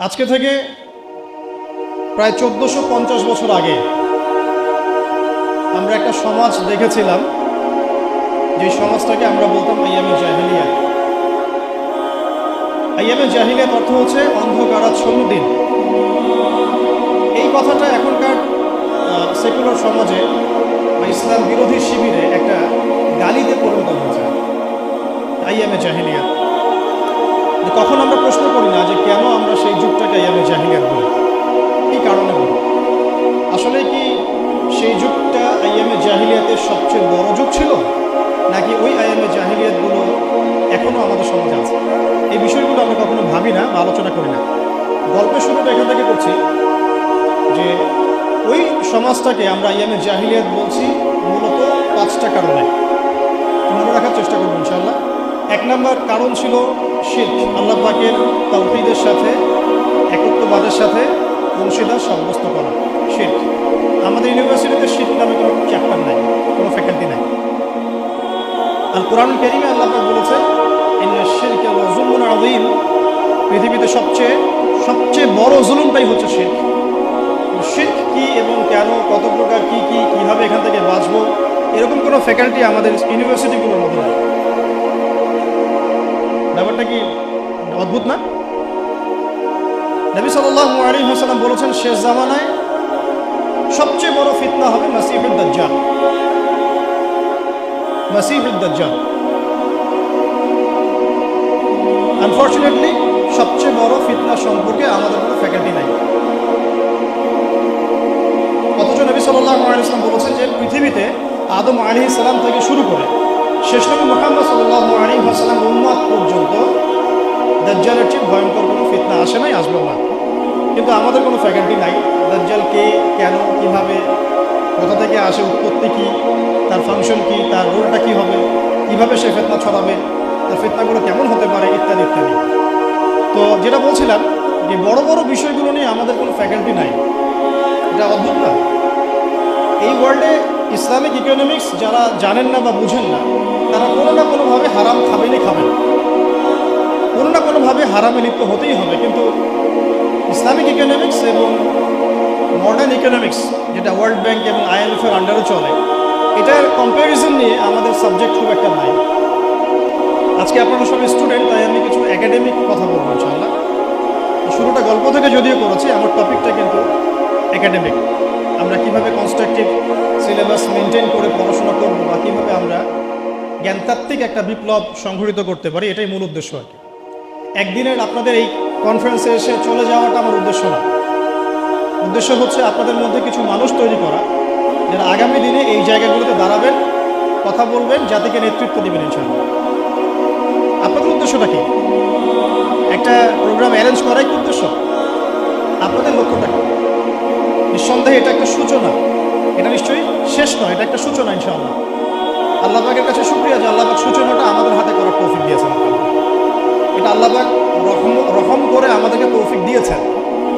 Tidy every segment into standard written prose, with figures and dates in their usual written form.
আজকে থেকে প্রায় 1450 বছর আগে আমরা একটা সমাজ দেখেছিলাম, যে সমাজটাকে আমরা বলতাম আইয়ামে জাহিলিয়াত। আইয়ামে জাহিলিয়াত অর্থ হচ্ছে অন্ধকারাচ্ছন্ন দিন। এই কথাটা এখনকার সেকুলার সমাজে বা ইসলাম বিরোধী শিবিরে একটা গালিতে পরিণত হয়েছে, আইয়ামে জাহিলিয়াত। কখন আমরা প্রশ্ন করি না যে কেন আমরা সেই যুগটাকে আইয়ামে জাহিলিয়াত বলি, কী কারণে বলি? আসলে কি সেই যুগটা আইয়ামে জাহিলিয়াতের সবচেয়ে বড় যুগ ছিল, নাকি ওই আইয়ামে জাহিলিয়াতগুলো এখনও আমাদের সমাজে আছে? এই বিষয়গুলো আমরা কখনো ভাবি না বা আলোচনা করি না। গল্পের শুরুটা এখান থেকে করছি যে ওই সমাজটাকে আমরা আইয়ামে জাহিলিয়াত বলছি মূলত 5টা কারণে। মনে রাখার চেষ্টা করবো ইনশাআল্লাহ। 1 নম্বর কারণ ছিল শিরক, আল্লাহ পাকের তাওহীদের সাথে, একত্ববাদের সাথে অংশীদার সাব্যস্ত করা, শিরক। আমাদের ইউনিভার্সিটিতে শিরক নামে কোনো চ্যাপ্টার নাই, কোনো ফ্যাকাল্টি নাই। আর কোরআনুল কারীমে আল্লাহ পাক বলেছেন ইন্না শিরকা লাযুলমুন আযীম, পৃথিবীতে সবচেয়ে বড় জুলুমটাই হচ্ছে শিরক। শিরক কি এবং কেন, কত প্রকার, কীভাবে এখান থেকে বাঁচবো, এরকম কোনো ফ্যাকাল্টি আমাদের ইউনিভার্সিটিগুলোর মধ্যে নেই। ব্যাপারটা কি অদ্ভুত না? নবী সাল্লাল্লাহু আলাইহি ওয়াসাল্লাম বলেছেন শেষ জামানায় সবচেয়ে বড় ফিতনা হবে মাসীহুদ দাজ্জাল। মাসীহুদ দাজ্জাল আনফরচুনেটলি সবচেয়ে বড় ফিতনা সম্পর্কে আমাদের কোনো ফ্যাকাল্টি নাই। অথচ নবী সাল্লাল্লাহু আলাইহি ওয়াসাল্লাম বলেছেন যে পৃথিবীতে আদম আলাইহিস সালাম থেকে শুরু করে শেষ নবী মুহাম্মদ সাল্লাল্লাহু আলাইহি ওয়াসাল্লাম উম্মত পর্যন্ত দাজ্জালের চেয়ে ভয়ঙ্কর কোনো ফিতনা আসে নাই, আসবে না। কিন্তু আমাদের কোনো ফ্যাকাল্টি নাই দাজ্জাল কে, কেন, কিভাবে, কোথা থেকে আসে, উৎপত্তি কী, তার ফাংশন কী, তার রোলটা কী হবে, কীভাবে সে ফিতনা ছড়াবে, তার ফিতনাগুলো কেমন হতে পারে, ইত্যাদি ইত্যাদি। তো যেটা বলছিলাম যে বড় বড় বিষয়গুলো নিয়ে আমাদের কোনো ফ্যাকাল্টি নাই। এটা অদ্ভুত না? এই ওয়ার্ল্ডে ইসলামিক ইকোনমিক্স যারা জানেন না বা বুঝেন না, তারা কোনো না কোনোভাবে হারাম খাবেনই খাবেন, কোনো না কোনোভাবে হারামে লিপ্ত হতেই হবে। কিন্তু ইসলামিক ইকোনমিক্স এবং মডার্ন ইকোনমিক্স, যেটা ওয়ার্ল্ড ব্যাংক এবং IMF-এর আন্ডারে চলে, এটার কম্প্যারিজন নিয়ে আমাদের সাবজেক্ট খুব একটা নাই। আজকে আপনারা সবাই স্টুডেন্ট, তাই আমি কিছু একাডেমিক কথা বলবো ইনশাআল্লাহ। শুরুটা গল্প থেকে যদিও করেছি, আমার টপিকটা কিন্তু একাডেমিক। আমরা কীভাবে কনস্ট্রাকটিভ সিলেবাস মেনটেন করে পড়াশোনা করবো বা কীভাবে আমরা জ্ঞানতাত্ত্বিক একটা বিপ্লব সংঘটিত করতে পারি, এটাই মূল উদ্দেশ্য আর কি। একদিনের আপনাদের এই কনফারেন্সে এসে চলে যাওয়াটা আমার উদ্দেশ্য না। উদ্দেশ্য হচ্ছে আপনাদের মধ্যে কিছু মানুষ তৈরি করা, যারা আগামী দিনে এই জায়গাগুলোতে দাঁড়াবেন, কথা বলবেন, জাতিকে নেতৃত্ব দেবেন ইনশাআল্লাহ। আপনাদের উদ্দেশ্যটা কি? একটা প্রোগ্রাম অ্যারেঞ্জ করাই কি উদ্দেশ্য? আপনাদের লক্ষ্যটা কি? নিঃসন্দেহে এটা একটা সূচনা, এটা নিশ্চয়ই শেষ নয়, এটা একটা সূচনা ইনশাআল্লাহ। আল্লাহ পাকের কাছে শুকরিয়া যে আল্লাহ পাক সূচনাটা আমাদের হাতে করার তৌফিক দিয়েছেন। এটা আল্লাহ পাক রহম করে আমাদেরকে তৌফিক দিয়েছেন,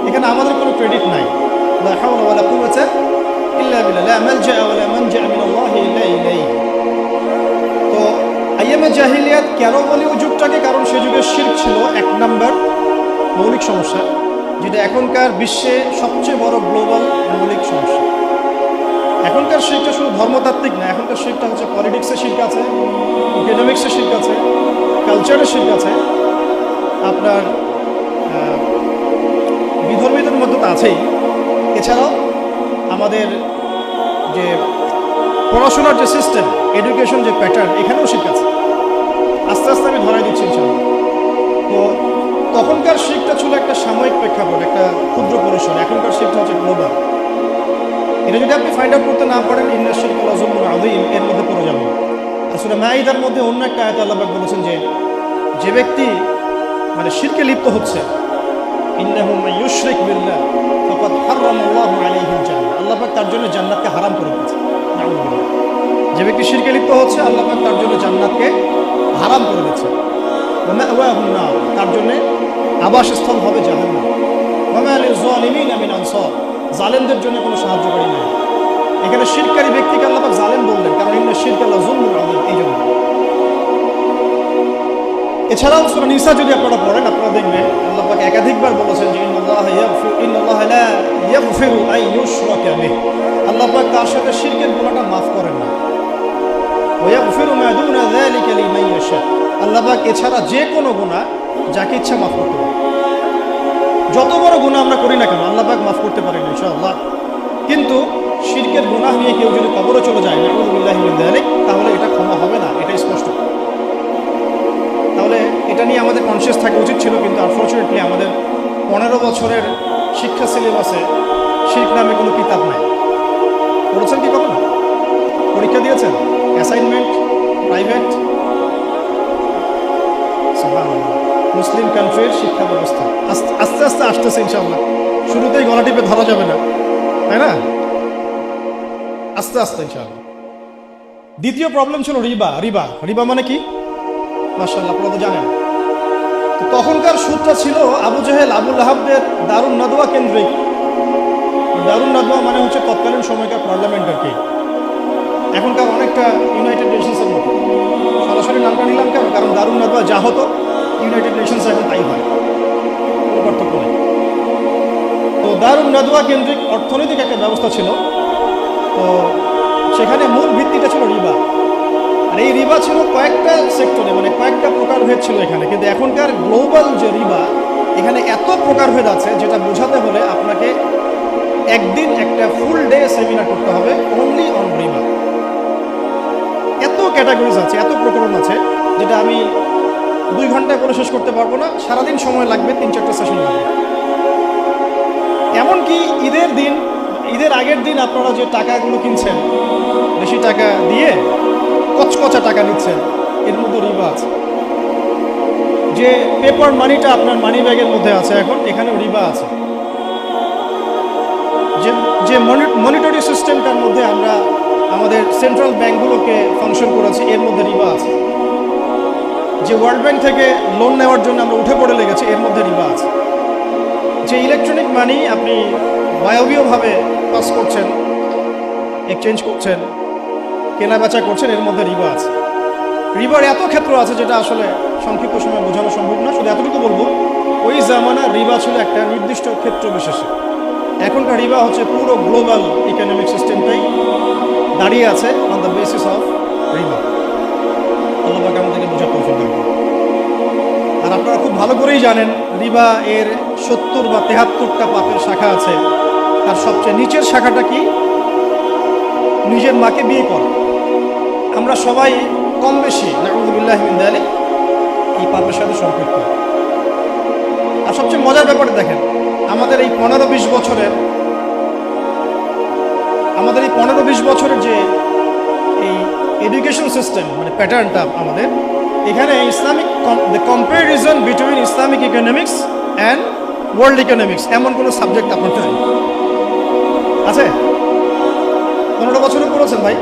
এখানে আমাদের কোনো ক্রেডিট নাই। লা হাওলা ওয়ালা কুওয়াতা ইল্লা বিল্লাহ, লা মালজা ওয়ালা মানজা মিনাল্লাহি ইল্লা ইলাইহি। তো আইয়ামে জাহিলিয়াত কেন বলি ওই যুগটাকে? কারণ সে যুগে শিরক ছিল 1 নম্বর মৌলিক সমস্যা, যেটা এখনকার বিশ্বে সবচেয়ে বড় গ্লোবাল মৌলিক সমস্যা। এখনকার শিরকটা শুধু ধর্মতাত্ত্বিক না, এখনকার শিরকটা হচ্ছে পলিটিক্সের শিরক আছে, ইকোনমিক্সের শিরক আছে, কালচারের শিরক আছে, আপনার বিধর্মীদের মধ্যে তো আছেই। এছাড়াও আমাদের যে পড়াশোনার যে সিস্টেম, এডুকেশন যে প্যাটার্ন, এখানেও শিরক আছে। আস্তে আস্তে আমি ধরাই দিচ্ছি ইনশাআল্লাহ। তো তখনকার শিরকটা ছিল একটা সাময়িক প্রেক্ষাপট, একটা ক্ষুদ্র পরিসর। এখনকার শিরকটা হচ্ছে গ্লোবাল। এটা যদি আপনি ফাইন্ড আউট করতে না পারেন, ইন্না শিরকা লাযুলমুন আযীম, এর মধ্যে পড়ে যাবেন। আর সূরা মাঈদার মধ্যে অন্য একটা আয়াতে আল্লাহ পাক বলেছেন যে ব্যক্তি মানে শিরকে লিপ্ত হচ্ছে, ইন্নাহু মান ইউশরিক বিল্লাহ ফাকাদ হারামাল্লাহু আলাইহিল জান্নাহ, আল্লাহ পাক তার জন্য জান্নাতকে হারাম করে দিয়েছে। নাউযুবিল্লাহ। যে ব্যক্তি শিরকে লিপ্ত হচ্ছে, আল্লাহ পাক তার জন্য জান্নাতকে হারাম করে দিয়েছে। ওয়া মাওয়াহুন নার, তার জন্য আবাসস্থল হবে জাহান্নাম। ওয়া মা লিয-যালিমিনা মিন আনসার, জালেমদের জন্য কোনো সাহায্যকারী নেই। এখানে শিরকারী ব্যক্তিকে আল্লাহ পাক জালেম বললেন, কারণ ইন্না শিরকা লাযুলমুন আযীম, এই জন্য। এছাড়াও সূরা নিসা যদি আপনারা পড়েন, আপনারা দেখবেন আল্লাহ পাক একাধিকবার বলেছেন যে ইন্নাল্লাহা লা ইয়াগফিরু আন ইউশরাকা বিহি, আল্লাহ পাক তার সাথে শিরকের গুনাহটা মাফ করেন না। ওয়া ইয়াগফিরু মা দুনা যালিকা লিমান ইয়াশা, আল্লাহ পাক এছাড়া যে কোনো গুনাহ যাকে ইচ্ছা মাফ করতে পারেন। যত বড় গুনাহ আমরা করি না কেন আল্লাহ পাক মাফ করতে পারেন ইনশাআল্লাহ। কিন্তু শিরকের গুনাহ নিয়ে কেউ যদি কবরে চলে যায় নাউযুবিল্লাহি মিন যালিক, তাহলে এটা ক্ষমা হবে না, এটা স্পষ্ট। তাহলে এটা নিয়ে আমাদের কনসিয়াস থাকা উচিত ছিল, কিন্তু আনফর্চুনেটলি আমাদের 15 বছরের শিক্ষা সিলেবাসে শিরক নামে কোনো কিতাব নাই। পড়েছেন কি কখনো? পরীক্ষা দিয়েছেন? Assignment private? সুবহানাল্লাহ। মুসলিম কান্ট্রির শিক্ষা ব্যবস্থা আস্তে আস্তে আসতেছে ইনশাআল্লাহ। শুরুতেই গলা টিপে ধরা যাবে না, তাই না? আস্তে আস্তে ইনশাআল্লাহ। দ্বিতীয় প্রবলেম ছিল রিবা। রিবা রিবা মানে কি? মাশাআল্লাহ, আপনারা তো জানেন। তো তখনকার সুদটা ছিল আবু জেহেল আবু লাহাবদের দারুন নাদওয়া কেন্দ্রিক। দারুন নাদওয়া মানে হচ্ছে তৎকালীন সময়কার পার্লামেন্ট আর কি, এখনকার অনেকটা ইউনাইটেড নেশনসের মতো। সরাসরি নামটা নিলাম কেন? কারণ দারুন নাদওয়া যা হতো ইউনাইটেড নেশনস এখন তাই হয়, কোনো পার্থক্য নেই। তো দারুন নাদওয়া কেন্দ্রিক অর্থনৈতিক একটা ব্যবস্থা ছিল। তো সেখানে মূল ভিত্তিটা ছিল রিবা। আর এই রিবা ছিল কয়েকটা সেক্টরে, মানে কয়েকটা প্রকারভেদ ছিল এখানে। কিন্তু এখনকার গ্লোবাল যে রিবা, এখানে এত প্রকারভেদ আছে যেটা বোঝাতে হলে আপনাকে একদিন একটা ফুল ডে সেমিনার করতে হবে অনলি অন রিবা। এত ক্যাটাগরিজ আছে, এত প্রকরণ আছে, যেটা আমি 2 ঘন্টায় করে শেষ করতে পারবো না। সারাদিন সময় লাগবে, 3-4টা সেশন লাগবে। এমনকি ঈদের আগের দিন আপনারা যে টাকাগুলো কিনছেন, বেশি টাকা দিয়ে কচকচা টাকা নিচ্ছেন, এর মধ্যে রিবা আছে। যে পেপার মানিটা আপনার মানি ব্যাগের মধ্যে আছে এখন, এখানেও রিবা আছে। যে মনিটরি সিস্টেমটার মধ্যে আমরা আমাদের সেন্ট্রাল ব্যাংকগুলোকে ফাংশন করেছি, এর মধ্যে রিবা আছে। যে ওয়ার্ল্ড ব্যাংক থেকে লোন নেওয়ার জন্য আমরা উঠে পড়ে লেগেছি, এর মধ্যে রিবা আছে। যে ইলেকট্রনিক মানি আপনি বায়বীয়ভাবে পাস করছেন, এক্সচেঞ্জ করছেন, কেনা বেচা করছেন, এর মধ্যে রিবা আছে। রিবার এত ক্ষেত্র আছে যেটা আসলে সংক্ষিপ্ত সময় বোঝানো সম্ভব না। শুধু এতটুকু বলবো, ওই জামানার রিবা ছিল একটা নির্দিষ্ট ক্ষেত্র বিশেষে। এখনকার রিবা হচ্ছে পুরো গ্লোবাল ইকোনমিক সিস্টেমটাই দাঁড়িয়ে আছে অন দ্য বেসিস অফ রিবা। আল্লাহ পাক আমাদেরকে বোঝার তৌফিক দান করুন। আর আপনারা খুব ভালো করেই জানেন রিবা এর 70 বা 73টা পাপের শাখা আছে। তার সবচেয়ে নিচের শাখাটা কি? নিজের মাকে বিয়ে করা। আমরা সবাই কম বেশি নাউযুবিল্লাহি মিন যালিক এই পাপের সাথে সম্পৃক্ত। আর সবচেয়ে মজার ব্যাপারে দেখেন, আমাদের এই 15-20 বছরের যে এই এডুকেশন সিস্টেম, মানে প্যাটার্নটা আমাদের এখানে the comparison between Islamic economics and world economics এমন কোনো সাবজেক্ট আপনার নাই আছে? 15 বছরে পড়েছেন ভাই?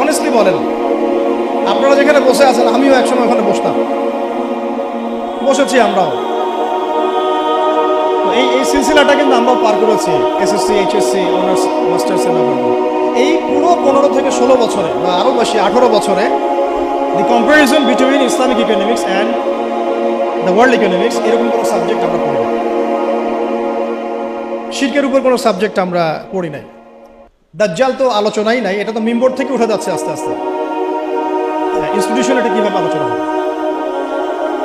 অনেস্টলি বলেন, আপনারা যেখানে বসে আছেন, আমিও একসময় ওখানে বসেছি আমরাও। এই সিলসিলাটা কিন্তু আমরাও পার করেছি, এসএসসি, এইচএসসি, অনার্স, মাস্টার্সের ব্যাপারে। এই পুরো 15 থেকে 16 বছরে বা আরও বেশি 18 বছরে the comparison between Islamic economics and the world economics এরকম কোনো সাবজেক্ট আমরা পড়ি না। শিরকের উপর কোনো সাবজেক্ট আমরা পড়ি নাই। দাজ্জাল তো আলোচনাই নাই, এটা তো মিম্বর থেকে উঠে যাচ্ছে আস্তে আস্তে। ইনস্টিটিউশন এটা কীভাবে আলোচনা হবে?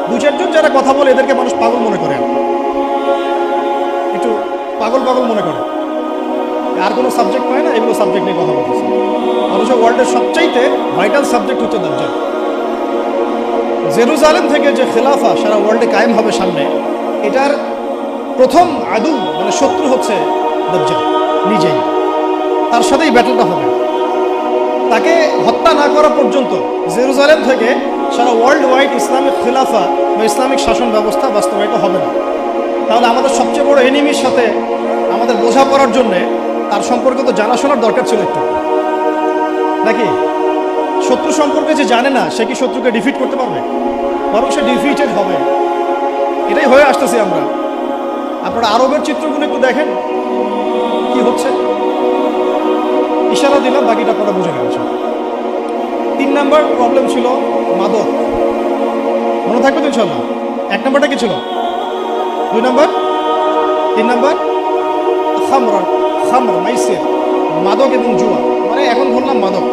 2-4 জন যারা কথা বলে এদেরকে মানুষ পাগল মনে করে, একটু পাগল মনে করে। আর কোনো সাবজেক্ট পায় না, এগুলো সাবজেক্ট নিয়ে কথা বলতেছে। অথচ ওয়ার্ল্ডের সবচাইতে ভাইটাল সাবজেক্ট হচ্ছে দাজ্জাল। জেরুজালেম থেকে যে খেলাফা সারা ওয়ার্ল্ডে কায়েম হবে সামনে, এটার প্রথম আদু মানে শত্রু হচ্ছে দাজ্জাল নিজেই। তার সাথেই ব্যাটলটা হবে। তাকে হত্যা না করা পর্যন্ত জেরুজালেম থেকে সারা ওয়ার্ল্ড ওয়াইড ইসলামিক খেলাফা বা ইসলামিক শাসন ব্যবস্থা বাস্তবায়িত হবে না। তাহলে আমাদের সবচেয়ে বড় এনিমির সাথে আমাদের বোঝাপড়ার জন্যে তার সম্পর্কে তো জানাশোনার দরকার ছিল একটু, নাকি? শত্রু সম্পর্কে যে জানে না, সে কি শত্রুকে ডিফিট করতে পারবে? বরং সে ডিফিটেড হবে। এটাই হয়ে আসতেছি আমরা। আপনারা আরবের চিত্রগুলো একটু দেখেন কি হচ্ছে। ইশারা দিলাম, বাকিটা আপনারা বুঝে গেছেন। 3 নাম্বার প্রবলেম ছিল মাদক। মনে থাকবে তো ইনশাল্লাহ? 1 নাম্বারটা কি ছিল? 2 নাম্বার 3 নাম্বার খামর মাইসির, মাদক এবং জুয়া। মানে এখন বললাম মাদক,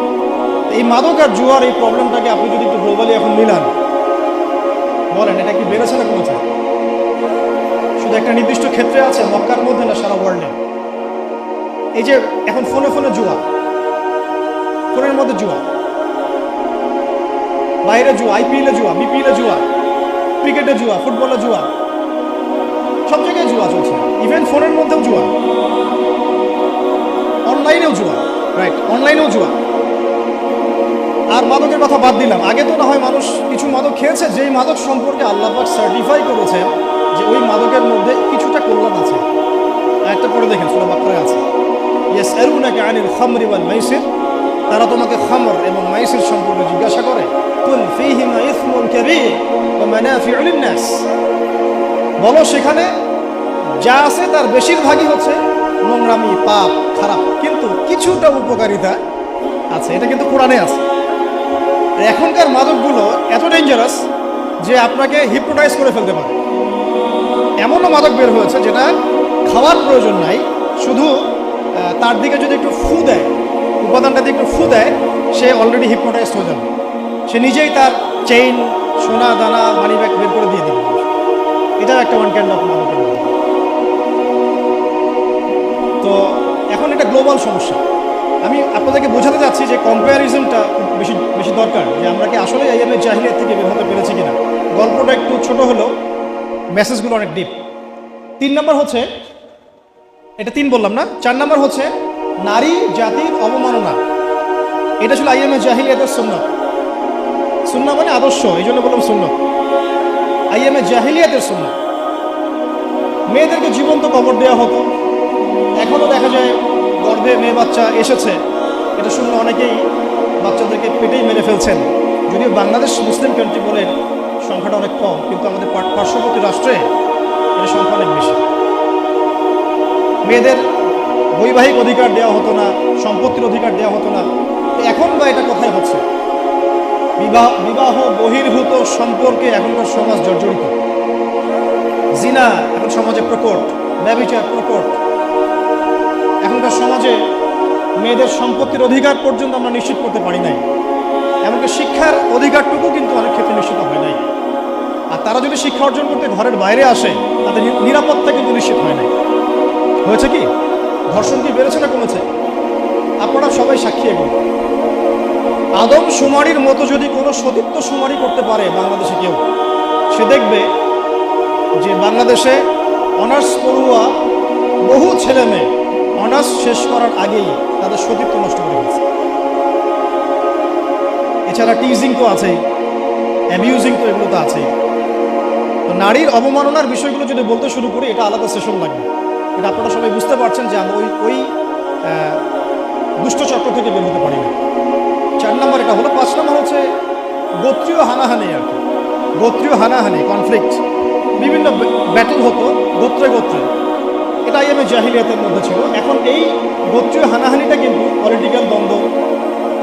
এই মাদক আর জুয়ার এই প্রবলেমটাকে আপনি যদি একটু গ্লোবালি এখন মিলান, বলেন এটা কি বেড়েছে না কমেছে? শুধু একটা নির্দিষ্ট ক্ষেত্রে আছে মক্কার মধ্যে না সারা ওয়ার্ল্ডে? এই যে এখন ফোনে ফোনে জুয়া, ফোনের মধ্যে জুয়া, বাইরে জুয়া, আইপিএলে জুয়া, বিপিএলে জুয়া, ক্রিকেটে জুয়া, ফুটবলে জুয়া, সব জায়গায় জুয়া চলছে। ইভেন ফোনের মধ্যেও জুয়া, অনলাইনেও জুয়া, রাইট, অনলাইনেও জুয়া। আর মাদকের কথা বাদ দিলাম, আগে তো না হয় মানুষ কিছু মাদক খেয়েছে, যেই মাদক সম্পর্কে আল্লাহ পাক সার্টিফাই করেছে যে ওই মাদকের মধ্যে কিছুটা কল্যাণ আছে। একটা পরে দেখেন সূরা বাকরায় আছে, ইয়াসআলুনাকা আনিল খামরি ওয়াল মাইসির, তারা তোমাকে খামর এবং মাইসির সম্পর্কে জিজ্ঞাসা করে। কুল ফীহিমা ইসমুন কাবীর ওয়া মানাফিউ লিন-নাস, বলো সেখানে যা আছে তার বেশিরভাগই হচ্ছে নোংরামি, পাপ, খারাপ, কিন্তু কিছুটা উপকারিতা আছে। এটা কিন্তু কোরআনে আছে। এখনকার মাদকগুলো এত ডেঞ্জারাস যে আপনাকে হিপনোটাইজ করে ফেলতে পারে। এমনও মাদক বের হয়েছে যেটা খাওয়ার প্রয়োজন নাই, শুধু তার দিকে যদি একটু ফু দেয়, উপাদানটা দিয়ে একটু ফু দেয়, সে অলরেডি হিপনোটাইজ হয়ে যাবে। সে নিজেই তার চেইন, সোনা দানা, মানি ব্যাগ বের করে দিয়ে দিবে। এটাও একটা ওয়ান কাইন্ড অফ মাদকের মধ্যে। তো এখন এটা গ্লোবাল সমস্যা। আমি আপনাদেরকে বোঝাতে যাচ্ছি যে কম্প্যারিজনটা বেশি বেশি দরকার, যে আমরা কি আসলে আইয়ামে জাহিলিয়াত থেকে বের হতে পেরেছি কিনা। গল্পটা একটু ছোট হলেও মেসেজগুলো অনেক ডিপ। 3 নম্বর হচ্ছে, এটা 3 বললাম না, 4 নম্বর হচ্ছে নারী জাতির অবমাননা। এটা ছিল আইয়ামে জাহিলিয়াতের সুন্নাত। সুন্নাত মানে আদর্শ, এই জন্য বললাম সুন্নাত। আইয়ামে জাহিলিয়াতের সুন্নাত, মেয়েদেরকে জীবন্ত কবর দেওয়া হতো। এখনও দেখা যায় গর্ভে মেয়ে বাচ্চা এসেছে, এটা শুনলে অনেকেই বাচ্চাদেরকে পেটেই মেরে ফেলছেন। যদিও বাংলাদেশ মুসলিম কান্ট্রি বলে সংখ্যাটা অনেক কম, কিন্তু আমাদের পার্শ্ববর্তী রাষ্ট্রে এর সংখ্যা অনেক বেশি। মেয়েদের বৈবাহিক অধিকার দেওয়া হতো না, সম্পত্তির অধিকার দেওয়া হতো না। এখন বা এটা কোথায় হচ্ছে? বিবাহ বহির্ভূত সম্পর্কে এখনকার সমাজ জর্জরিত। জিনা এখন সমাজে প্রকট, ব্যভিচার প্রকট। এখনকার সমাজে মেয়েদের সম্পত্তির অধিকার পর্যন্ত আমরা নিশ্চিত করতে পারি নাই। এমনকি শিক্ষার অধিকারটুকু কিন্তু অনেক ক্ষেত্রে নিশ্চিত হয় নাই। আর তারা যদি শিক্ষা অর্জন করতে ঘরের বাইরে আসে, তাদের নিরাপত্তা কিন্তু নিশ্চিত হয় নাই। হয়েছে কি? ধর্ষণ কি বেড়েছে না কমেছে? আপনারা সবাই সাক্ষী। এগুলো আদম শুমারির মতো যদি কোনো সতীত্ব শুমারি করতে পারে বাংলাদেশে কেউ, সে দেখবে যে বাংলাদেশে অনার্স পড়ুয়া বহু ছেলে মেয়ে অনার্স শেষ করার আগেই তাদের সতীত্ব নষ্ট করে ফেলছে। এছাড়া টিজিং তো আছেই, অ্যাবিউজিং তো এগুলো তো আছেই। তো নারীর অবমাননার বিষয়গুলো যদি বলতে শুরু করি, এটা আলাদা সেশন লাগবে। এটা আপনারা সবাই বুঝতে পারছেন যে আমরা ওই দুষ্টচক্র থেকে বের হতে পারি না। 4 নম্বর এটা হলো। 5 নম্বর হচ্ছে গোত্রীয় হানাহানি। আর কি গোত্রীয় হানাহানি, কনফ্লিক্ট, বিভিন্ন ব্যাটল হতো গোত্রে গোত্রে। এটা আইয়ামে জাহিলিয়াতের মধ্যে ছিল। এখন এই গোত্রীয় হানাহানিটা কিন্তু পলিটিক্যাল দ্বন্দ্ব,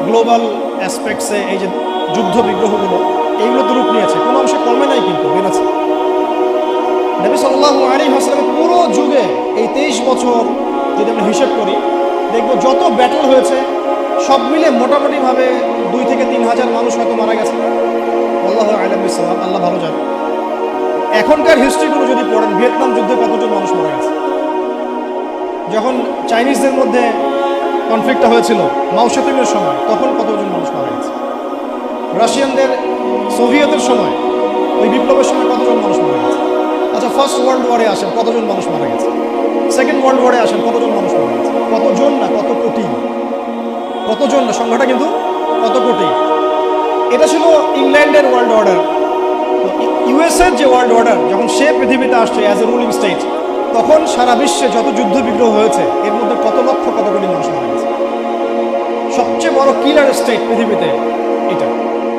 গ্লোবাল অ্যাসপেক্টসে এই যে যুদ্ধ বিগ্রহগুলো, এইগুলো তো রূপ নিয়েছে। কোনো অংশে কমে নাই, কিন্তু বেড়েছে। নবী সাল্লাল্লাহু আলাইহি ওয়াসাল্লামের পুরো যুগে এই 23 বছর যদি আমরা হিসেব করি, দেখব যত ব্যাটল হয়েছে সব মিলে মোটামুটিভাবে 2 থেকে 3 হাজার মানুষ হয়তো মারা গেছে। আল্লাহু আ'লাম বিসসাওয়াব, আল্লাহ ভালো জানে। এখনকার হিস্ট্রিগুলো যদি পড়েন, ভিয়েতনাম যুদ্ধে কতজন মানুষ মারা গেছে। যখন চাইনিজদের মধ্যে কনফ্লিক্টটা হয়েছিল মাও সেতুংয়ের সময়, তখন কতজন মানুষ মারা গেছে। রাশিয়ানদের, সোভিয়েতের সময়, ওই বিপ্লবের সময় কতজন মানুষ মারা গেছে। আচ্ছা, ফার্স্ট ওয়ার্ল্ড ওয়ারে আসেন, কতজন মানুষ মারা গেছে। সেকেন্ড ওয়ার্ল্ড ওয়ারে আসেন, কতজন মানুষ মারা গেছে। কতজন না, কত কোটি। কতজন না, সংখ্যাটা কিন্তু কত কোটি। এটা ছিল ইংল্যান্ডের ওয়ার্ল্ড অর্ডার। ইউএসএর যে ওয়ার্ল্ড অর্ডার, যখন সে পৃথিবীতে আসছে অ্যাজ এ রুলিং স্টেট, তখন সারা বিশ্বে যত যুদ্ধ বিগ্রহ হয়েছে, এর মধ্যে কত লক্ষ কত কোটি মানুষ মারা গেছে। সবচেয়ে বড় কিলার স্টেট পৃথিবীতে এটা,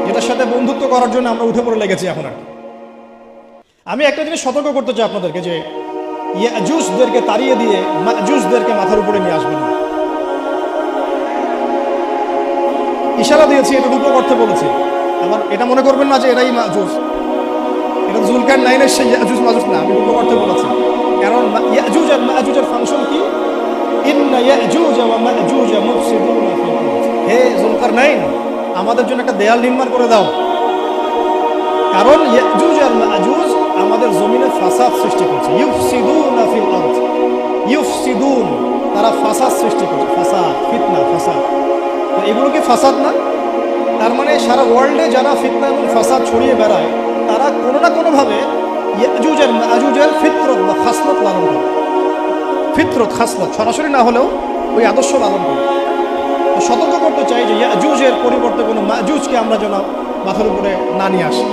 যেটার সাথে বন্ধুত্ব করার জন্য আমরা উঠে পড়ে লেগেছি এখন। আর আমি একটা জিনিস সতর্ক করতে চাই আপনাদেরকে, যে ইয়াজুজদেরকে তাড়িয়ে দিয়ে মাজুজদেরকে মাথার উপরে নিয়ে আসবেন না। ইশারা দিয়েছি, এটা রূপক অর্থে বলেছি। আবার এটা মনে করবেন না যে এটাই মাজুজ, এটা জুলকারনাইনের সেই ইয়াজুজ মাজুজ না, আমি রূপক অর্থে বলেছি। কারণ ইয়াজুজ আর মাজুজের ফাংশন কি? ইন্না ইয়াজুজ ওয়া মাজুজ মুফসিদুনা ফিল আরদ। হে যুলকারনাইন, আমাদের জন্য একটা দেয়াল নির্মাণ করে দাও, কারণ ইয়াজুজ আর মাজুজ আমাদের জমিনে ফাসাদ সৃষ্টি করছে। ইউফসিদুনা ফিল আরদ, ইউফসিদুন, তারা ফাসাদ সৃষ্টি করছে, ফাসাদ, ফিতনা, ফাসাদ। তো এগুলো কি ফাসাদ না? তার মানে সারা ওয়ার্ল্ডে যারা ফিতনা এবং ফাসাদ ছড়িয়ে বেড়ায়, তারা কোনো না কোনোভাবে ইয়াজুজ আর মাজুজের ফিতরত বা খাসলত লালন করে। ফিতরত, খাসলত সরাসরি না হলেও ওই আদর্শ লালন করে। সতর্ক করতে চাই যে ইয়াজুজের পরিবর্তে কোনো মাজুজকে আমরা যেন মাথার উপরে না নিয়ে আসি।